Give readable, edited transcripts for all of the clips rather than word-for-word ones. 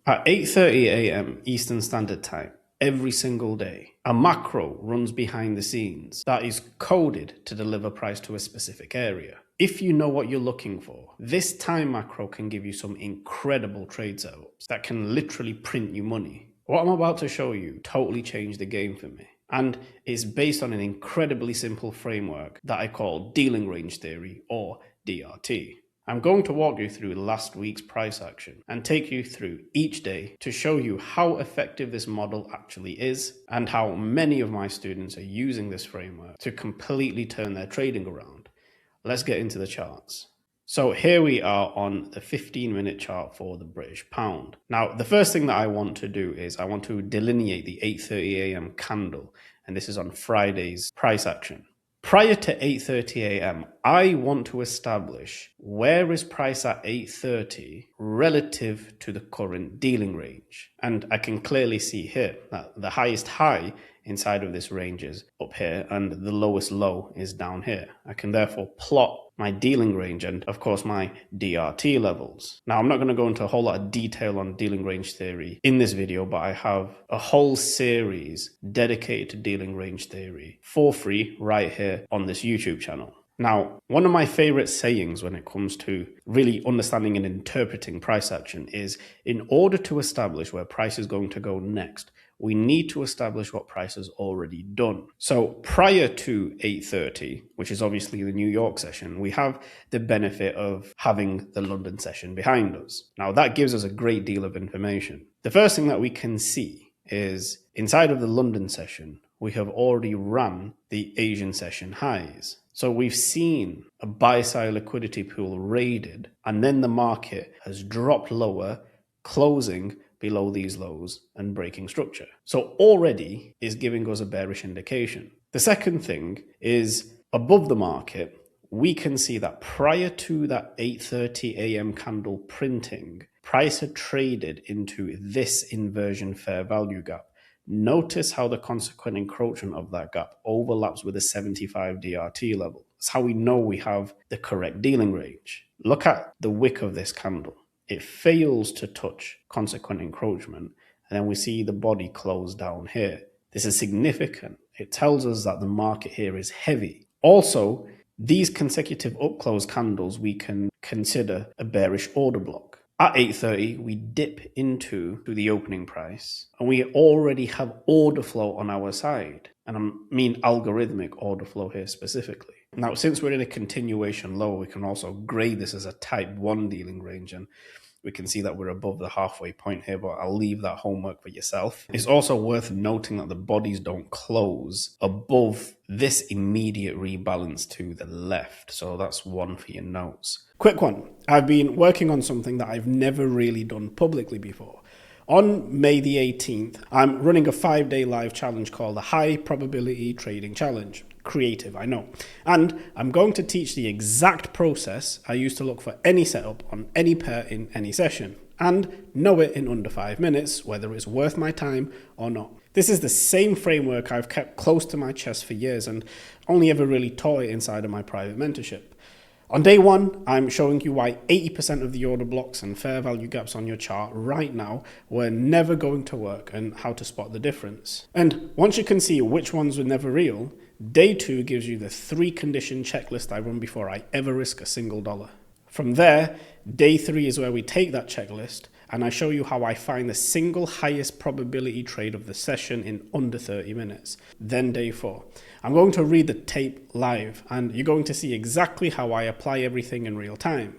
At 8:30 a.m. Eastern Standard Time, every single day, a macro runs behind the scenes that is coded to deliver price to a specific area. If you know what you're looking for, this time macro can give you some incredible trade setups that can literally print you money. What I'm about to show you totally changed the game for me, and it's based on an incredibly simple framework that I call dealing range theory, or DRT. I'm going to walk you through last week's price action and take you through each day to show you how effective this model actually is and how many of my students are using this framework to completely turn their trading around. Let's get into the charts. So here we are on the 15-minute chart for the British pound. Now, the first thing that I want to do is I want to delineate the 8:30 a.m. candle, and this is on Friday's price action. Prior to 8:30 a.m., I want to establish where is price at 8:30 relative to the current dealing range. And I can clearly see here that the highest high inside of this range is up here and the lowest low is down here. I can therefore plot my dealing range and of course my DRT levels. Now I'm not going to go into a whole lot of detail on dealing range theory in this video, but I have a whole series dedicated to dealing range theory for free right here on this YouTube channel. Now, one of my favorite sayings when it comes to really understanding and interpreting price action is, in order to establish where price is going to go next, we need to establish what price has already done. So prior to 8:30, which is obviously the New York session, we have the benefit of having the London session behind us. Now that gives us a great deal of information. The first thing that we can see is inside of the London session, we have already run the Asian session highs. So we've seen a buy-side liquidity pool raided, and then the market has dropped lower, closing below these lows and breaking structure. So already is giving us a bearish indication. The second thing is above the market, we can see that prior to that 8:30 a.m. candle printing, price had traded into this inversion fair value gap. Notice how the consequent encroachment of that gap overlaps with a 75 DRT level. That's how we know we have the correct dealing range. Look at the wick of this candle. It fails to touch consequent encroachment, and then we see the body close down here. This is significant. It tells us that the market here is heavy. Also, these consecutive up-close candles we can consider a bearish order block. At 8:30, we dip into the opening price, and we already have order flow on our side. And I mean algorithmic order flow here specifically. Now, since we're in a continuation low, we can also grade this as a type 1 dealing range, and we can see that we're above the halfway point here, but I'll leave that homework for yourself. It's also worth noting that the bodies don't close above this immediate rebalance to the left. So that's one for your notes. Quick one. I've been working on something that I've never really done publicly before. On May the 18th, I'm running a 5-day live challenge called the High Probability Trading Challenge. Creative, I know. And I'm going to teach the exact process I use to look for any setup on any pair in any session, and know it in under 5 minutes, whether it's worth my time or not. This is the same framework I've kept close to my chest for years and only ever really taught it inside of my private mentorship. On day 1, I'm showing you why 80% of the order blocks and fair value gaps on your chart right now were never going to work and how to spot the difference. And once you can see which ones were never real, day 2 gives you the 3 condition checklist I run before I ever risk a single dollar. From there, day 3 is where we take that checklist and I show you how I find the single highest probability trade of the session in under 30 minutes. Then day 4. I'm going to read the tape live and you're going to see exactly how I apply everything in real time.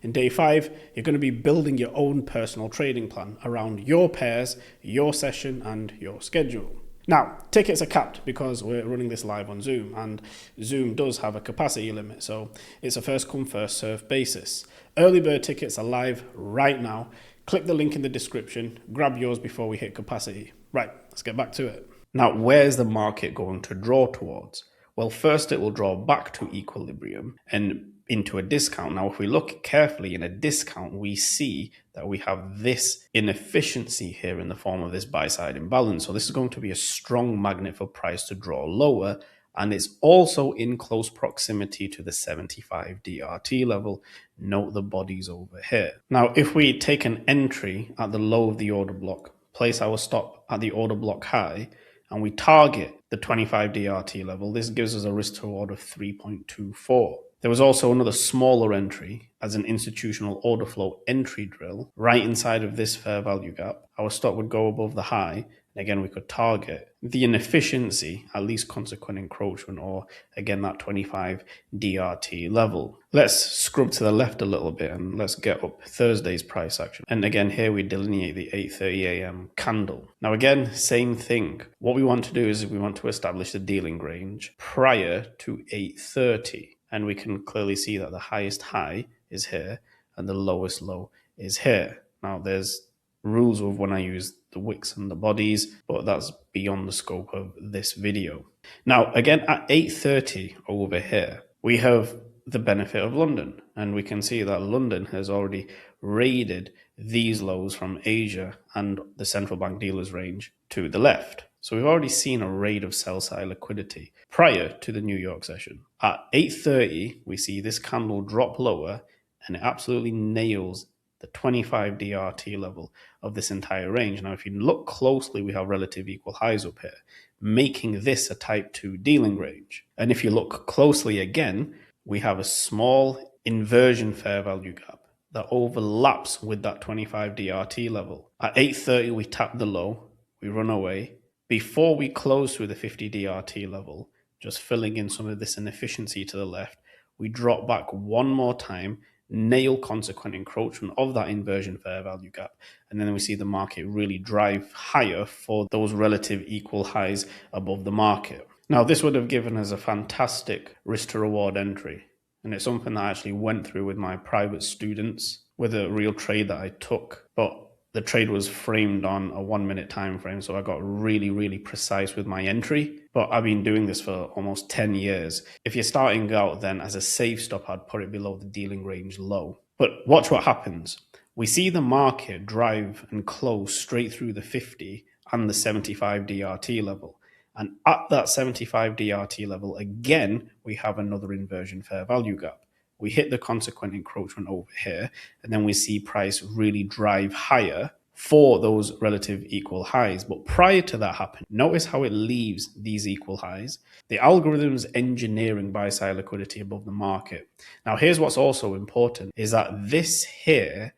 In day 5, you're going to be building your own personal trading plan around your pairs, your session and your schedule. Now, tickets are capped because we're running this live on Zoom, and Zoom does have a capacity limit, so it's a first come first served basis. Early bird tickets are live right now. Click the link in the description, grab yours before we hit capacity. Right, let's get back to it. Now, where's the market going to draw towards? Well, first it will draw back to equilibrium and into a discount. Now, if we look carefully in a discount, we see that we have this inefficiency here in the form of this buy-side imbalance. So this is going to be a strong magnet for price to draw lower and it's also in close proximity to the 75 DRT level. Note the bodies over here. Now, if we take an entry at the low of the order block, place our stop at the order block high, and we target the 25 DRT level, this gives us a risk to reward of 3.24. There was also another smaller entry as an institutional order flow entry drill right inside of this fair value gap. Our stop would go above the high. And again, we could target the inefficiency, at least consequent encroachment, or again, that 25 DRT level. Let's scrub to the left a little bit and let's get up Thursday's price action. And again, here we delineate the 8:30 a.m. candle. Now again, same thing. What we want to do is we want to establish the dealing range prior to 8:30. And we can clearly see that the highest high is here and the lowest low is here. Now there's rules of when I use the wicks and the bodies, but that's beyond the scope of this video. Now again, at 8:30 over here, we have the benefit of London, and we can see that London has already raided these lows from Asia and the central bank dealers range to the left. So we've already seen a raid of sell-side liquidity prior to the New York session. At 8:30, we see this candle drop lower, and it absolutely nails the 25 DRT level of this entire range. Now, if you look closely, we have relative equal highs up here, making this a type 2 dealing range. And if you look closely again, we have a small inversion fair value gap that overlaps with that 25 DRT level. At 8:30, we tap the low, we run away. Before we close through the 50 DRT level, just filling in some of this inefficiency to the left, we drop back one more time, nail consequent encroachment of that inversion fair value gap, and then we see the market really drive higher for those relative equal highs above the market. Now, this would have given us a fantastic risk to reward entry, and it's something that I actually went through with my private students with a real trade that I took, but the trade was framed on a 1 minute time frame, so I got really precise with my entry. But I've been doing this for almost 10 years. If you're starting out, then as a safe stop, I'd put it below the dealing range low. But watch what happens. We see the market drive and close straight through the 50 and the 75 DRT level. And at that 75 DRT level, again, we have another inversion fair value gap. We hit the consequent encroachment over here, and then we see price really drive higher for those relative equal highs. But prior to that happening, notice how it leaves these equal highs. The algorithm's engineering buy-side liquidity above the market. Now, here's what's also important, is that this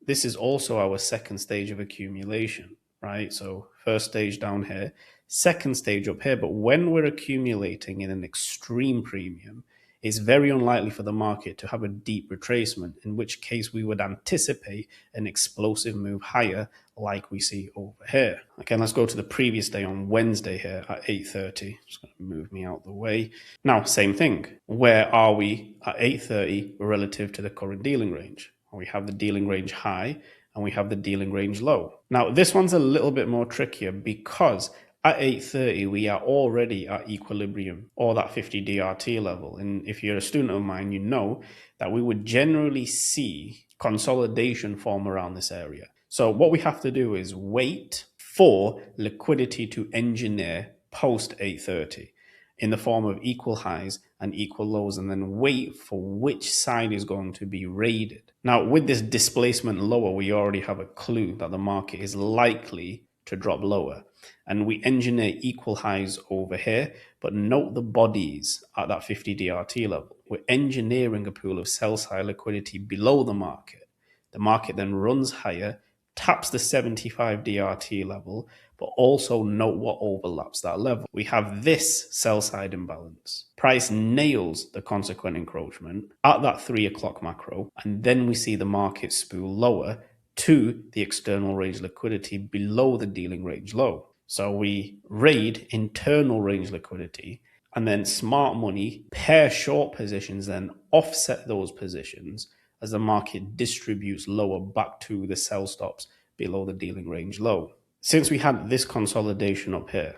is also our second stage of accumulation, right? So first stage down here, second stage up here. But when we're accumulating in an extreme premium, it's very unlikely for the market to have a deep retracement, in which case we would anticipate an explosive move higher like we see over here. Okay, let's go to the previous day on Wednesday here at 8:30. Just going to move me out the way. Now, same thing. Where are we at 8:30 relative to the current dealing range? We have the dealing range high and we have the dealing range low. Now, this one's a little bit more trickier because at 8:30, we are already at equilibrium or that 50 DRT level. And if you're a student of mine, you know that we would generally see consolidation form around this area. So what we have to do is wait for liquidity to engineer post 8:30 in the form of equal highs and equal lows, and then wait for which side is going to be raided. Now, with this displacement lower, we already have a clue that the market is likely to drop lower, and we engineer equal highs over here, but note the bodies at that 50 DRT level. We're engineering a pool of sell-side liquidity below the market. The market then runs higher, taps the 75 DRT level, but also note what overlaps that level. We have this sell-side imbalance. Price nails the consequent encroachment at that 3 o'clock macro, and then we see the market spool lower to the external range liquidity below the dealing range low. So we raid internal range liquidity, and then smart money pair short positions, then offset those positions as the market distributes lower back to the sell stops below the dealing range low. Since we had this consolidation up here,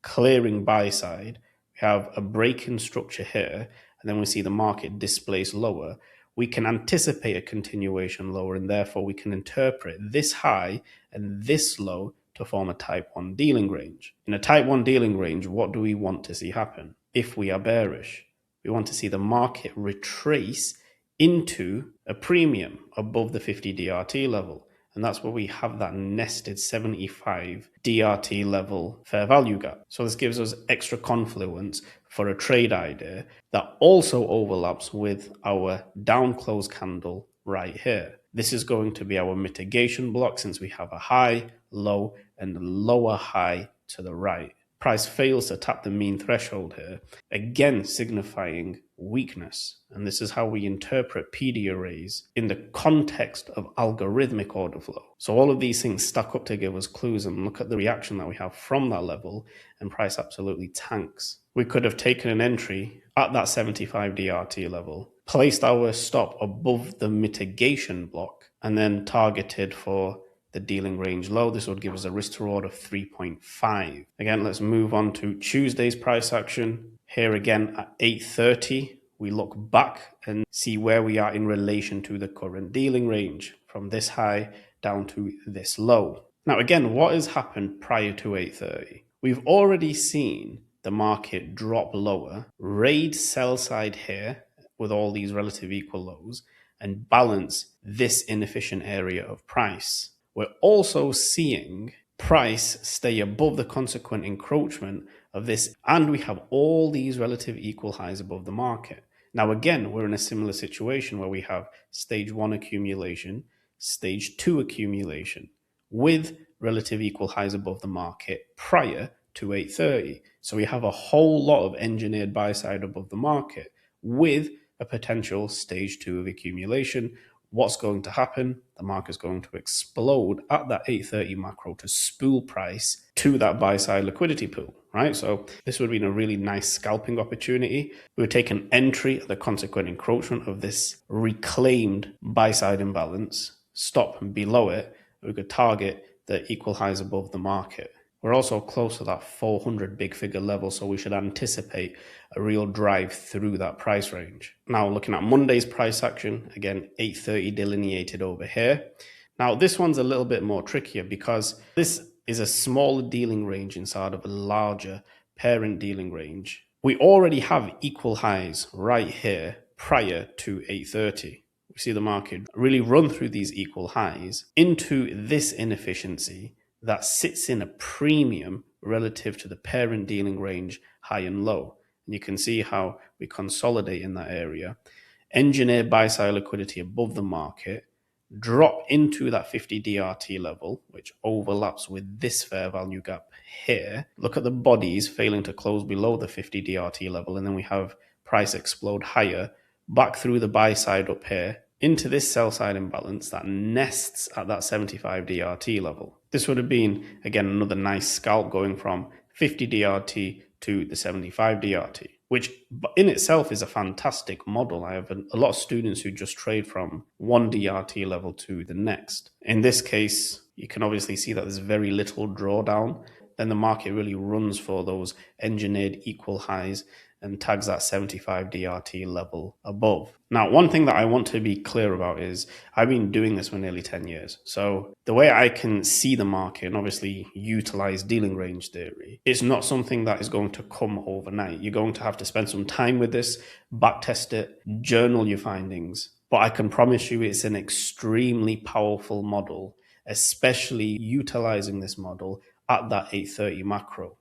clearing buy side, we have a break-in structure here, and then we see the market displace lower. We can anticipate a continuation lower, and therefore we can interpret this high and this low to form a type 1 dealing range. In a type 1 dealing range, what do we want to see happen? if we are bearish. We want to see the market retrace into a premium above the 50 DRT level. And that's where we have that nested 75 DRT level fair value gap. So this gives us extra confluence for a trade idea that also overlaps with our down close candle right here. This is going to be our mitigation block since we have a high, low, and lower high to the right. Price fails to tap the mean threshold here, again signifying weakness. And this is how we interpret PD arrays in the context of algorithmic order flow. So all of these things stack up to give us clues, and look at the reaction that we have from that level, and price absolutely tanks. We could have taken an entry at that 75 DRT level, placed our stop above the mitigation block, and then targeted for the dealing range low. This would give us a risk to reward of 3.5. Again, let's move on to Tuesday's price action. Here again at 8:30, we look back and see where we are in relation to the current dealing range from this high down to this low. Now again, what has happened prior to 8:30? We've already seen the market drop lower, raid sell side here with all these relative equal lows, and balance this inefficient area of price. We're also seeing price stay above the consequent encroachment of this, and we have all these relative equal highs above the market. Now again, we're in a similar situation where we have stage 1 accumulation, stage 2 accumulation, with relative equal highs above the market prior to 8:30. So we have a whole lot of engineered buy side above the market with a potential stage 2 of accumulation. What's going to happen? The market is going to explode at that 8:30 macro to spool price to that buy side liquidity pool, right? So this would have been a really nice scalping opportunity. We would take an entry at the consequent encroachment of this reclaimed buy side imbalance, stop below it. We could target the equal highs above the market. We're also close to that 400 big figure level, so we should anticipate a real drive through that price range. Now looking at Monday's price action, again 8:30 delineated over here. Now this one's a little bit more trickier because this is a smaller dealing range inside of a larger parent dealing range. We already have equal highs right here prior to 8:30. We see the market really run through these equal highs into this inefficiency that sits in a premium relative to the parent dealing range high and low. And you can see how we consolidate in that area, engineer buy side liquidity above the market, drop into that 50 DRT level, which overlaps with this fair value gap here. Look at the bodies failing to close below the 50 DRT level, and then we have price explode higher, back through the buy side up here, into this sell side imbalance that nests at that 75 DRT level. This would have been, again, another nice scalp going from 50 DRT to the 75 DRT, which in itself is a fantastic model. I have a lot of students who just trade from one DRT level to the next. In this case, you can obviously see that there's very little drawdown. Then the market really runs for those engineered equal highs and tags that 75 DRT level above. Now, one thing that I want to be clear about is I've been doing this for nearly 10 years. So the way I can see the market and obviously utilize dealing range theory, it's not something that is going to come overnight. You're going to have to spend some time with this, backtest it, journal your findings. But I can promise you it's an extremely powerful model, especially utilizing this model at that 8:30 macro.